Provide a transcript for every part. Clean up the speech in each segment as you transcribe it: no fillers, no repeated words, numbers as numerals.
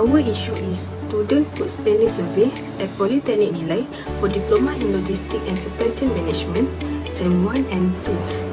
Our issue is Student Food Spending Survey at Polytechnic Nilai for Diploma in Logistics and Supply Chain Management, Sem 1 and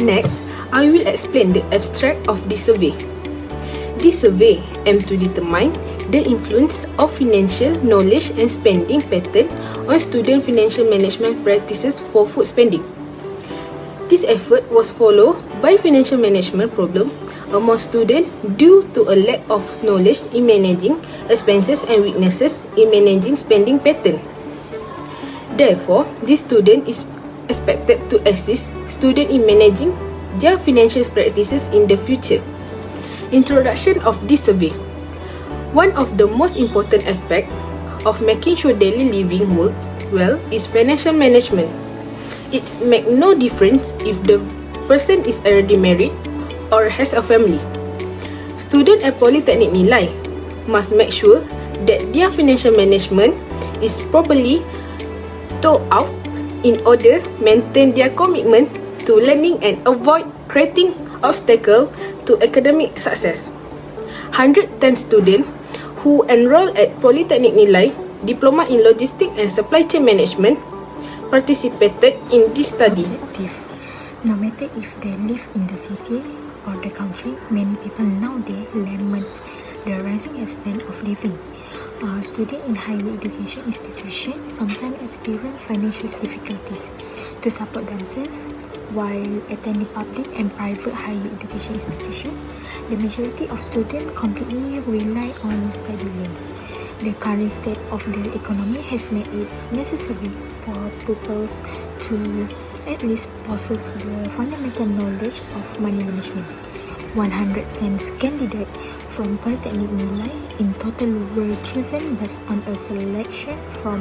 2. Next, I will explain the abstract of this survey. This survey aims to determine the influence of financial knowledge and spending pattern on student financial management practices for food spending. This effort was followed by financial management problem among students due to a lack of knowledge in managing expenses and weaknesses in managing spending pattern. Therefore, this student is expected to assist students in managing their financial practices in the future. Introduction of this survey. One of the most important aspects of making sure daily living work well is financial management. It makes no difference if the person is already married or has a family. Students at Polytechnic Nilai must make sure that their financial management is properly thought out in order to maintain their commitment to learning and avoid creating obstacles to academic success. 110 students who enroll at Polytechnic Nilai Diploma in Logistics and Supply Chain Management participated in this study. Objective. No matter if they live in the city or the country, many people nowadays laments the rising expense of living. Students in higher education institutions sometimes experience financial difficulties to support themselves while attending public and private higher education institutions. The majority of students completely rely on study loans. The current state of the economy has made it necessary for pupils to at least possess the fundamental knowledge of money management. 110 candidates from Polytechnic Nilai in total were chosen based on a selection from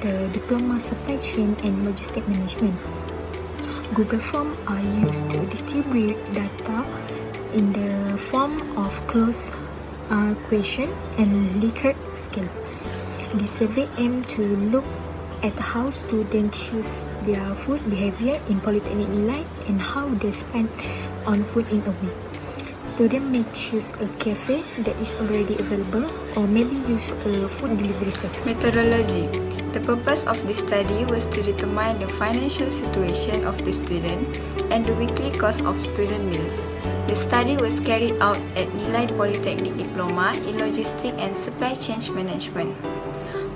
the Diploma Supply Chain and Logistics Management. Google Forms are used to distribute data in the form of closed question and Likert scale. The survey aimed to look at how students choose their food behavior in Polytechnic Nilai and how they spend on food in a week. Students may choose a cafe that is already available or maybe use a food delivery service. Methodology. The purpose of this study was to determine the financial situation of the student and the weekly cost of student meals. The study was carried out at Nilai Polytechnic Diploma in Logistics and Supply Chain Management.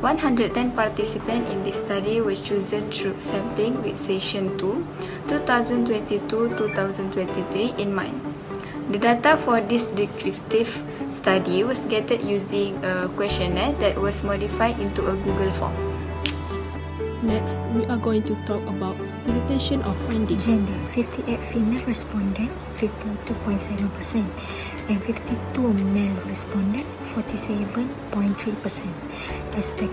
110 participants in this study were chosen through sampling with Session 2, 2022-2023 in mind. The data for this descriptive study was gathered using a questionnaire that was modified into a Google form. Next, we are going to talk about presentation of findings. Gender, 58 female respondent, 52.7%, and 52 male respondent, 47.3%. As the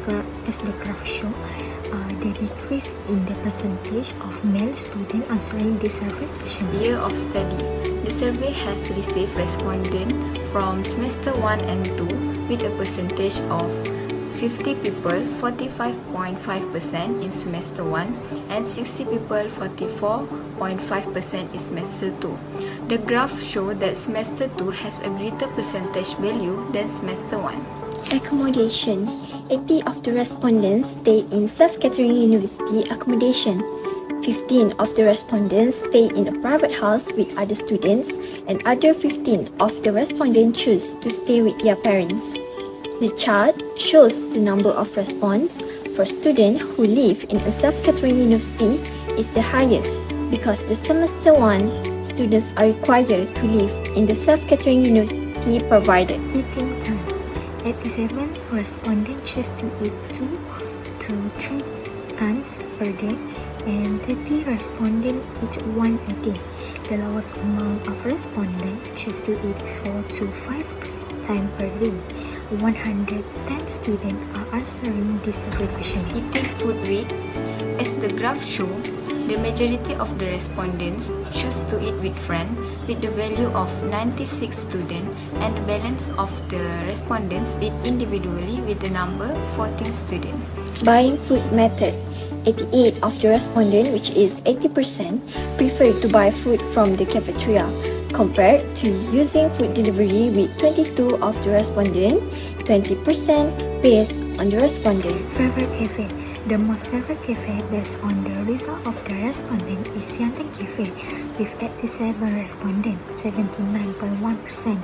graph shows, the decrease in the percentage of male students answering this survey question. Year of study. The survey has received respondents from semester 1 and 2 with a percentage of 50 people, 45.5% in semester 1 and 60 people, 44.5% in semester 2. The graph shows that semester 2 has a greater percentage value than semester 1. Accommodation. 80 of the respondents stay in self-catering university accommodation. 15 of the respondents stay in a private house with other students, and other 15 of the respondents choose to stay with their parents. The chart shows the number of responses for students who live in a self-catering university is the highest because the semester 1 students are required to live in the self-catering university provided. Eating time. 87 respondents choose to eat 2 to 3 times per day, and 30 respondents eat 1 a day. The lowest amount of respondents choose to eat 4 to 5 times per day. 110 students are answering this survey question. Eating food with. As the graph shows, the majority of the respondents choose to eat with friends with the value of 96 students, and the balance of the respondents eat individually with the number 14 students. Buying food method. 88 of the respondents, which is 80%, prefer to buy food from the cafeteria compared to using food delivery with 22 of the respondents, 20% based on the respondent. Favorite cafe. The most favorite cafe based on the result of the respondent is Siantan Cafe with 87 respondents, 79.1%.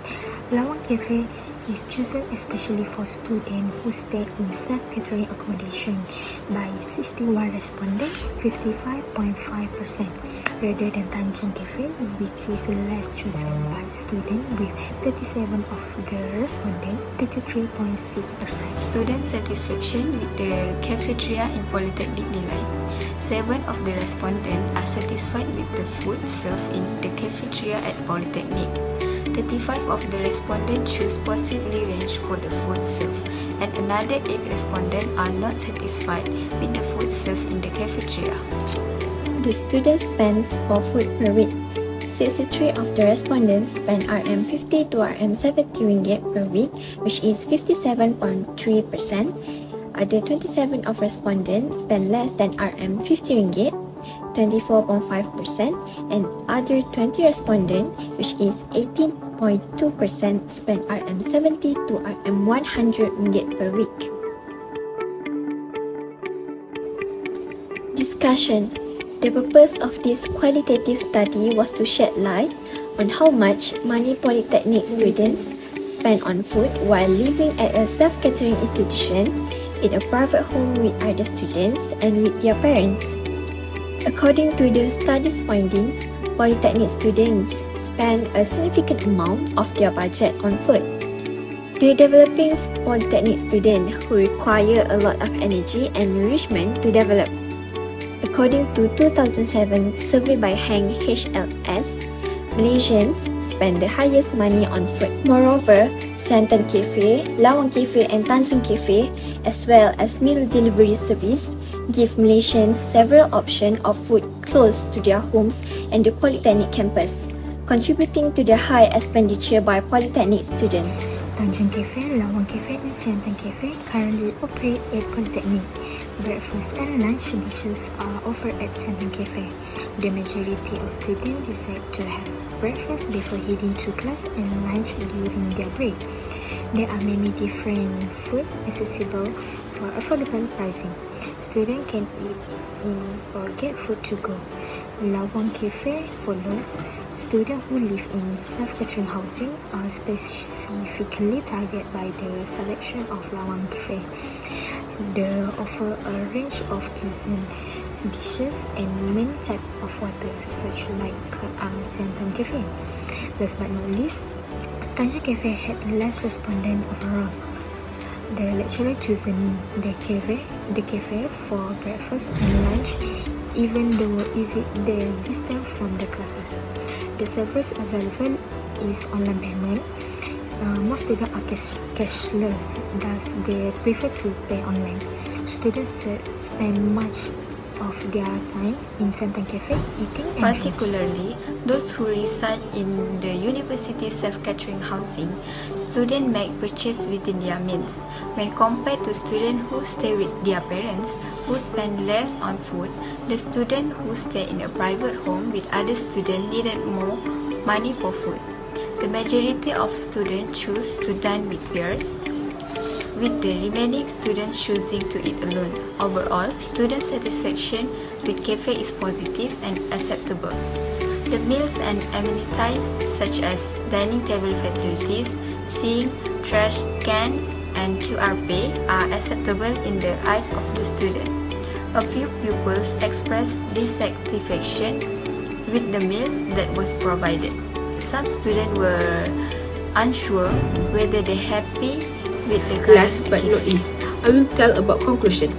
Lawang Cafe is chosen especially for students who stay in self-catering accommodation by 61 respondents, 55.5%, rather than Tanjung Cafe, which is less chosen by students with 37 of the respondents, 33.6%. Student satisfaction with the cafeteria in Polytechnic Nilai. 7 of the respondents are satisfied with the food served in the cafeteria at Polytechnic. 35 of the respondents choose possibly range for the food served, and another 8 respondents are not satisfied with the food served in the cafeteria. The student spends for food per week. 63 of the respondents spend Rm50 to Rm70 ringgit per week, which is 57.3%. Other 27 of respondents spend less than Rm50 ringgit, 24.5%, and other 20 respondents, which is 18.2%, spend Rm70 to Rm100 ringgit per week. Discussion. The purpose of this qualitative study was to shed light on how much money Polytechnic students spend on food while living at a self-catering institution, in a private home with other students, and with their parents. According to the study's findings, Polytechnic students spend a significant amount of their budget on food. The developing Polytechnic students who require a lot of energy and nourishment to develop. According to 2007 survey by Hang HLS, Malaysians spend the highest money on food. Moreover, Siantan Cafe, Lawang Cafe and Tanjung Cafe, as well as meal delivery service, give Malaysians several options of food close to their homes and the Polytechnic campus, contributing to the high expenditure by Polytechnic students. Tanjung Cafe, Lawang Cafe and Siantan Cafe currently operate at Polytechnic. Breakfast and lunch dishes are offered at Siantan Cafe. The majority of students decide to have breakfast before heading to class and lunch during their break. There are many different foods accessible for affordable pricing. Students can eat in or get food to go. Lawang Cafe follows. Students who live in self-catering housing are specifically targeted by the selection of Lawang Cafe. They offer a range of cuisine dishes and many types of water, such like Siantan Cafe. Last but not least, Tanjung Cafe had less respondents overall. The lecturer chosen the cafe for breakfast and lunch, even though the distance from the classes. The service available is online payment. Most students are cashless, thus they prefer to pay online. Students spend much of their time in Siantan Cafe eating and Particularly, those who reside in the university self-catering housing, students make purchases within their means. When compared to students who stay with their parents, who spend less on food, the students who stay in a private home with other students needed more money for food. The majority of students choose to dine with peers, with the remaining students choosing to eat alone. Overall, student satisfaction with cafe is positive and acceptable. The meals and amenities such as dining table facilities, sink, trash cans, and QR pay are acceptable in the eyes of the student. A few pupils expressed dissatisfaction with the meals that was provided. Some students were unsure whether they're happy with the current. Last but not least, I will tell about conclusion.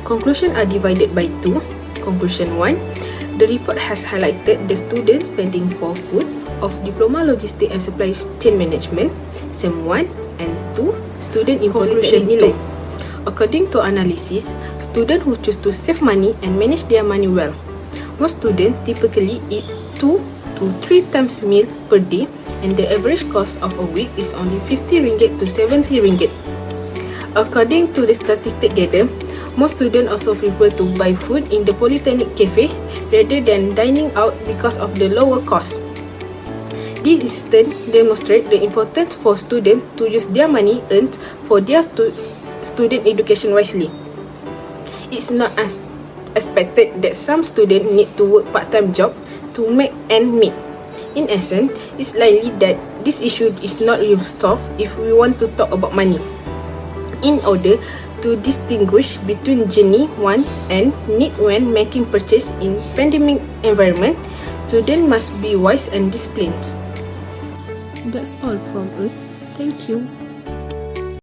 Conclusion are divided by two. Conclusion 1. The report has highlighted the students spending for food of Diploma Logistics and Supply Chain Management, SEM 1 and 2, student in Polytechnic Nilai. According to analysis, students who choose to save money and manage their money well. Most students typically eat 2 to 3 times meal per day, and the average cost of a week is only 50 ringgit to 70 ringgit. According to the statistic gathered, most students also prefer to buy food in the Polytechnic Cafe rather than dining out because of the lower cost. This instance demonstrates the importance for students to use their money earned for their student education wisely. It's not as expected that some students need to work part-time job to make ends meet. In essence, it's likely that this issue is not resolved if we want to talk about money. In order to distinguish between genuine want and need when making purchase in pandemic environment, students must be wise and disciplined. That's all from us. Thank you.